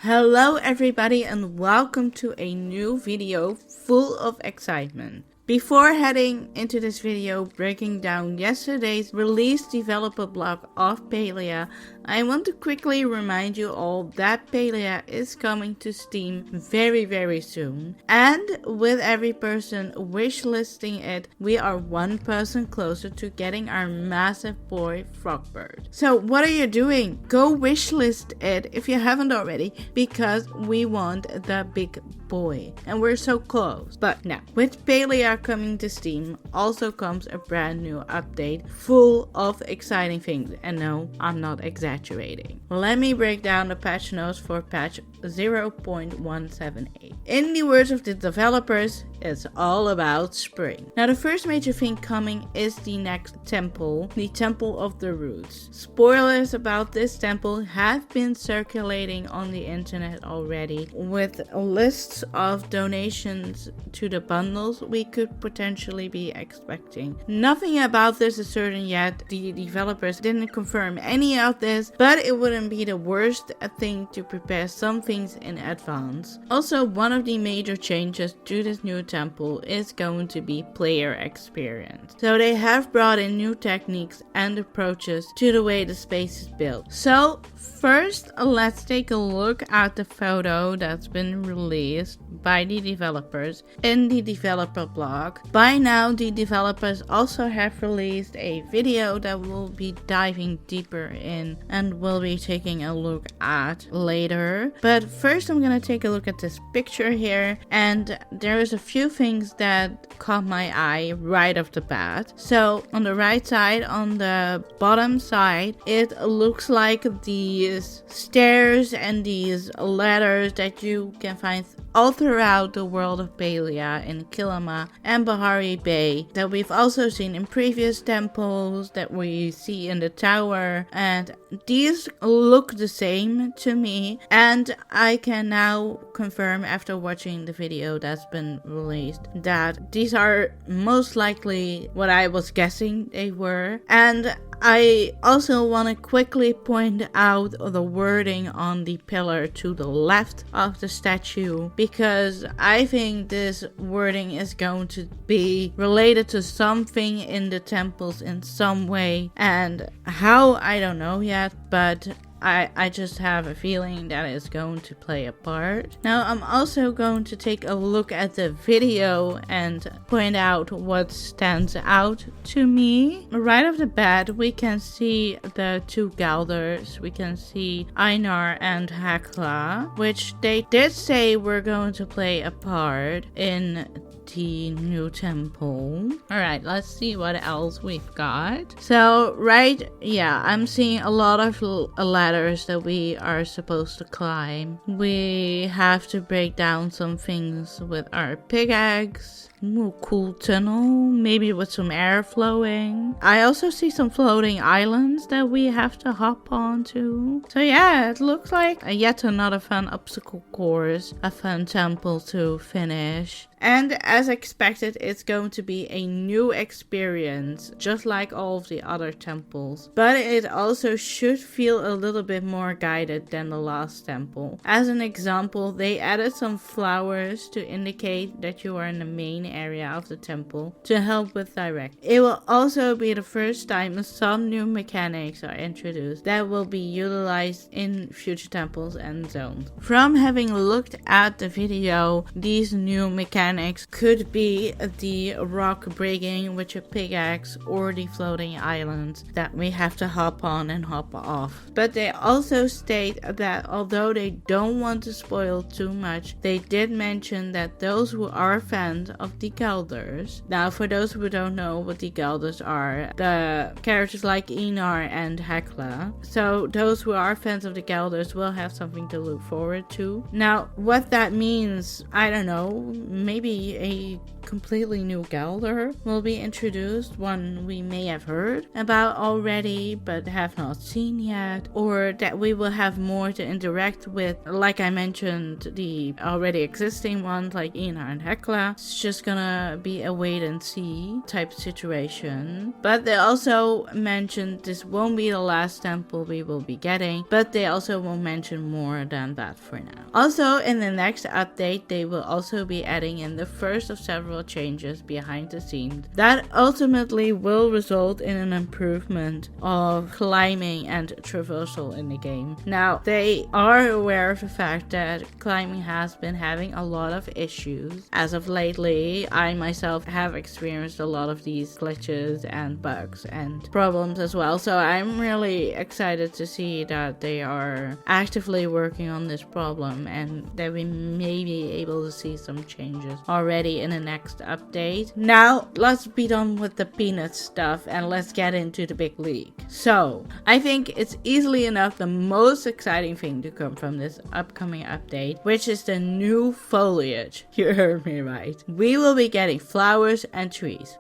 Hello everybody and welcome to a new video full of excitement. Before heading into this video breaking down yesterday's release developer blog of Palia, I want to quickly remind you all that Palia is coming to Steam very soon. And with every person wishlisting it, we are one person closer to getting our massive boy Frogbird. So what are you doing? Go wishlist it if you haven't already, because we want the big boy and we're so close. But now, with Palia coming to Steam also comes a brand new update full of exciting things, and no, I'm not exaggerating. Let me break down the patch notes for patch 0.178. In the words of the developers, it's all about spring. Now the first major thing coming is the next temple, the Temple of the Roots. Spoilers about this temple have been circulating on the internet already, with lists of donations to the bundles we could potentially be expecting. Nothing about this is certain yet. The developers didn't confirm any of this, but it wouldn't be the worst thing to prepare some things in advance. Also, one of the major changes to this new temple is going to be player experience. So they have brought in new techniques and approaches to the way the space is built. So first, let's take a look at the photo that's been released by the developers in the developer blog. By now, the developers also have released a video that we'll be diving deeper in and we'll be taking a look at later. But first, I'm gonna take a look at this picture here, and there's a few things that caught my eye right off the bat. So on the right side, on the bottom side, it looks like these stairs and these ladders that you can find all throughout the world of Palia in Kilima and Bahari Bay, that we've also seen in previous temples, that we see in the tower, and these look the same to me, and I can now confirm after watching the video that's been released that these are most likely what I was guessing they were. And I also want to quickly point out the wording on the pillar to the left of the statue, because I think this wording is going to be related to something in the temples in some way, and how, I don't know yet, but I just have a feeling that it's going to play a part. Now I'm also going to take a look at the video and point out what stands out to me. Right off the bat, we can see the two Galders. We can see Einar and Hekla, which they did say were going to play a part in the new temple. Alright, let's see what else we've got. So, I'm seeing a lot of ladders that we are supposed to climb. We have to break down some things with our pickaxe. Ooh, cool tunnel, maybe with some air flowing. I also see some floating islands that we have to hop onto. So yeah, it looks like yet another fun obstacle course, a fun temple to finish. And as expected, it's going to be a new experience, just like all of the other temples. But it also should feel a little bit more guided than the last temple. As an example, they added some flowers to indicate that you are in the main area of the temple to help with direct. It will also be the first time some new mechanics are introduced that will be utilized in future temples and zones. From having looked at the video, these new mechanics could be the rock breaking with your pickaxe or the floating islands that we have to hop on and hop off. But they also state that although they don't want to spoil too much, they did mention that those who are fans of the Galders. Now, for those who don't know what the Galders are, the characters like Einar and Hekla. So those who are fans of the Galders will have something to look forward to. Now, what that means, I don't know, maybe a completely new Gelder will be introduced, one we may have heard about already but have not seen yet, or that we will have more to interact with, like I mentioned, the already existing ones like Ina and Hekla. It's just gonna be a wait and see type situation. But they also mentioned this won't be the last temple we will be getting, but they also won't mention more than that for now. Also, in the next update, they will also be adding in the first of several changes behind the scenes that ultimately will result in an improvement of climbing and traversal in the game. Now, they are aware of the fact that climbing has been having a lot of issues. As of lately, I myself have experienced a lot of these glitches and bugs and problems as well, so I'm really excited to see that they are actively working on this problem and that we may be able to see some changes already in the next update. Now, let's be done with the peanut stuff and let's get into the big league. So, I think it's easily enough the most exciting thing to come from this upcoming update, which is the new foliage. You heard me right. We will be getting flowers and trees.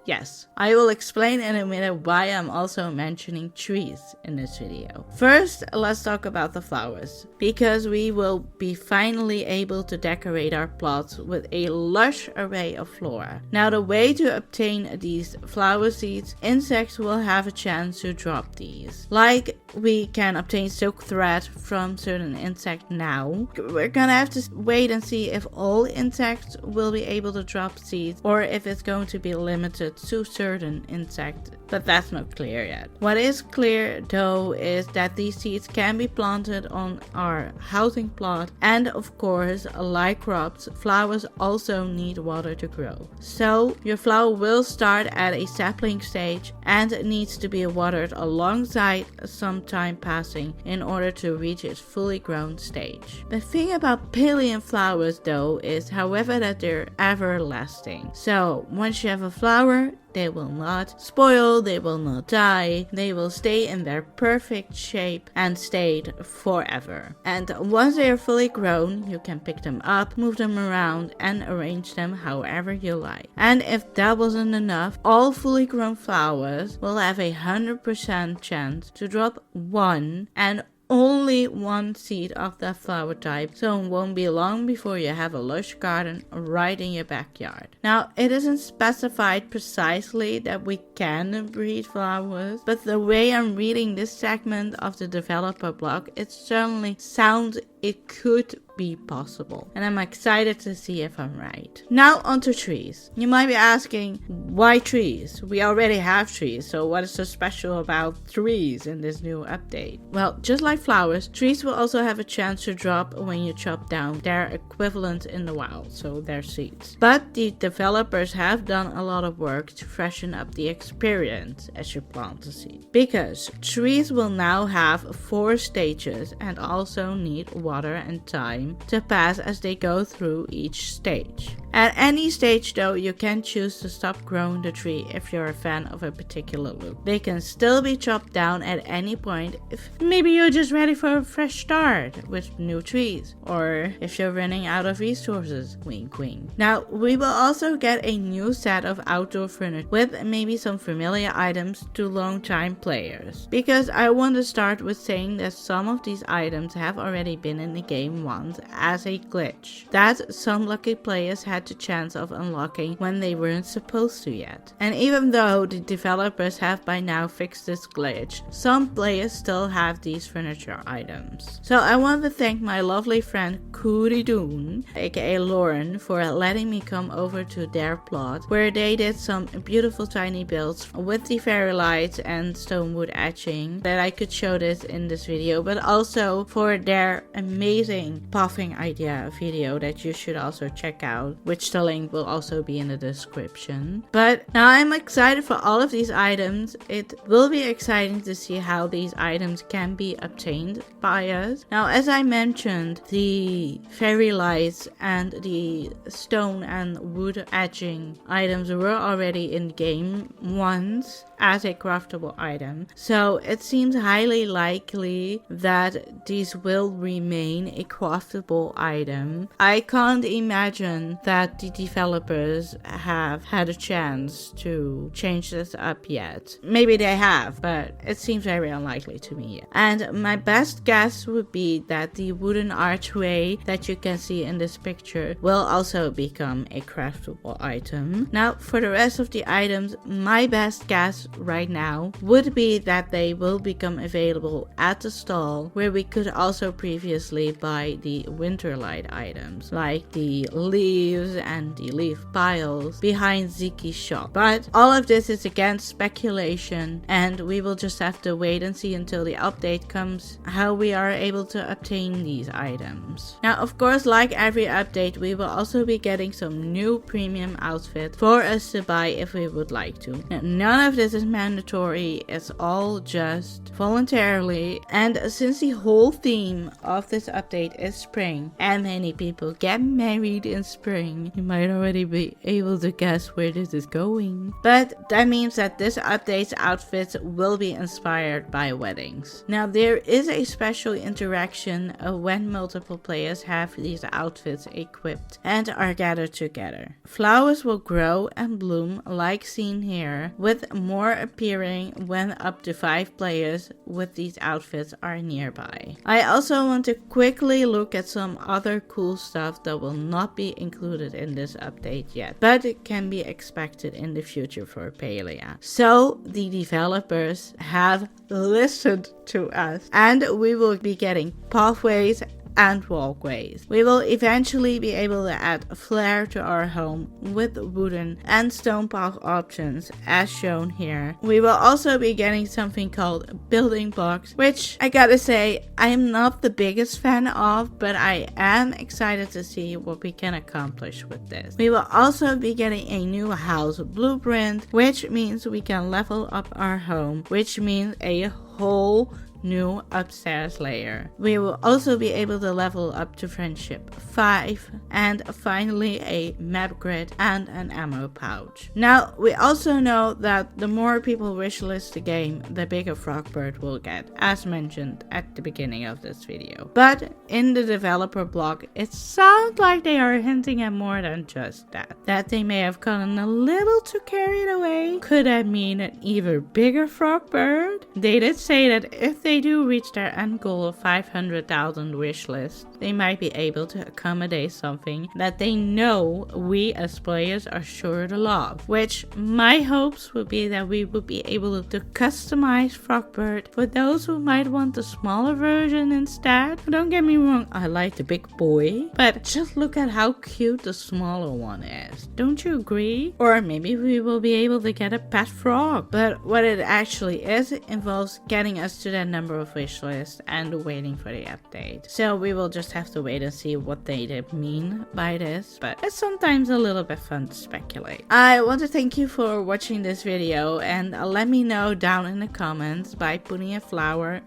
Yes, I will explain in a minute why I'm also mentioning trees in this video. First, let's talk about the flowers, because we will be finally able to decorate our plots with a lush array of flora. Now, the way to obtain these flower seeds, insects will have a chance to drop these. Like, we can obtain silk thread from certain insects now. We're gonna have to wait and see if all insects will be able to drop seeds or if it's going to be limited to certain insects, but that's not clear yet. What is clear though is that these seeds can be planted on our housing plot, and of course, like crops, flowers also need water to grow. So your flower will start at a sapling stage and it needs to be watered alongside some time passing in order to reach its fully grown stage. The thing about Palian flowers though is, however, that they're everlasting. So once you have a flower, they will not spoil, they will not die, they will stay in their perfect shape and state forever. And once they are fully grown, you can pick them up, move them around and arrange them however you like. And if that wasn't enough, all fully grown flowers will have a 100% chance to drop one and only one seed of that flower type, so it won't be long before you have a lush garden right in your backyard. Now, it isn't specified precisely that we can breed flowers, but the way I'm reading this segment of the developer blog, it certainly sounds it could be possible, and I'm excited to see if I'm right. Now onto trees. You might be asking, why trees? We already have trees, so what is so special about trees in this new update? Well, just like flowers, trees will also have a chance to drop when you chop down their equivalent in the wild, so their seeds. But the developers have done a lot of work to freshen up the experience as you plant the seed, because trees will now have 4 stages and also need water and time to pass as they go through each stage. At any stage though, you can choose to stop growing the tree if you're a fan of a particular look. They can still be chopped down at any point if maybe you're just ready for a fresh start with new trees, or if you're running out of resources, wink wink. Now, we will also get a new set of outdoor furniture with maybe some familiar items to long-time players, because I want to start with saying that some of these items have already been in the game once as a glitch that some lucky players had the chance of unlocking when they weren't supposed to yet. And even though the developers have by now fixed this glitch, some players still have these furniture items. So I want to thank my lovely friend Kuridoon, aka Lauren, for letting me come over to their plot where they did some beautiful tiny builds with the fairy lights and stonewood etching that I could show this in this video, but also for their amazing puffing idea video that you should also check out, which the link will also be in the description. But now I'm excited for all of these items. It will be exciting to see how these items can be obtained by us. Now, as I mentioned, the fairy lights and the stone and wood etching items were already in game once. as a craftable item. So it seems highly likely that these will remain a craftable item. I can't imagine that the developers have had a chance to change this up yet. Maybe they have, but it seems very unlikely to me. And my best guess would be that the wooden archway that you can see in this picture will also become a craftable item. Now, for the rest of the items, my best guess right now would be that they will become available at the stall where we could also previously buy the winterlight items, like the leaves and the leaf piles behind Ziki's shop. But all of this is again speculation, and we will just have to wait and see until the update comes how we are able to obtain these items. Now, of course, like every update, we will also be getting some new premium outfits for us to buy if we would like to. Now, none of this is mandatory, it's all just voluntarily, and since the whole theme of this update is spring and many people get married in spring, you might already be able to guess where this is going. But that means that this update's outfits will be inspired by weddings. Now, there is a special interaction when multiple players have these outfits equipped and are gathered together. Flowers will grow and bloom like seen here, with more appearing when up to 5 players with these outfits are nearby. I also want to quickly look at some other cool stuff that will not be included in this update yet, but it can be expected in the future for Palia. So the developers have listened to us, and we will be getting pathways and walkways. We will eventually be able to add a flair to our home with wooden and stone path options as shown here. We will also be getting something called building blocks, which I gotta say I am not the biggest fan of, but I am excited to see what we can accomplish with this. We will also be getting a new house blueprint, which means we can level up our home, which means a whole new upstairs layer. We will also be able to level up to friendship 5, and finally a map grid and an ammo pouch. Now, we also know that the more people wishlist the game, the bigger Frogbird will get, as mentioned at the beginning of this video. But in the developer blog, it sounds like they are hinting at more than just that. That they may have gotten a little too carried away. Could that mean an even bigger Frogbird? They did say that if they do reach their end goal of 500,000 wishlist, they might be able to accommodate something that they know we as players are sure to love. Which my hopes would be that we would be able to customize Frogbird for those who might want the smaller version instead. Don't get me wrong, I like the big boy, but just look at how cute the smaller one is. Don't you agree? Or maybe we will be able to get a pet frog. But what it actually is, it involves getting us to that number of wish list and waiting for the update. So we will just have to wait and see what they did mean by this, but it's sometimes a little bit fun to speculate. I want to thank you for watching this video, and let me know down in the comments by putting a flower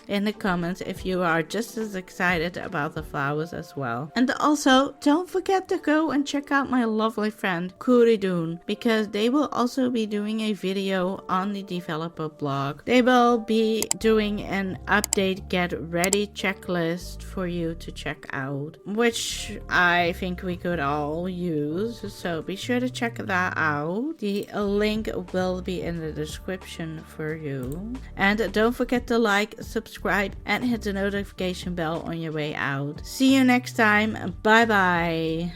in the comments if you are just as excited about the flowers as well. And also, don't forget to go and check out my lovely friend Kuridoon, because they will also be doing a video on the developer blog. They will be doing an update get ready checklist for you to check out, which I think we could all use, so be sure to check that out. The link will be in the description for you. And don't forget to like, subscribe, and hit the notification bell on your way out. See you next time. Bye bye.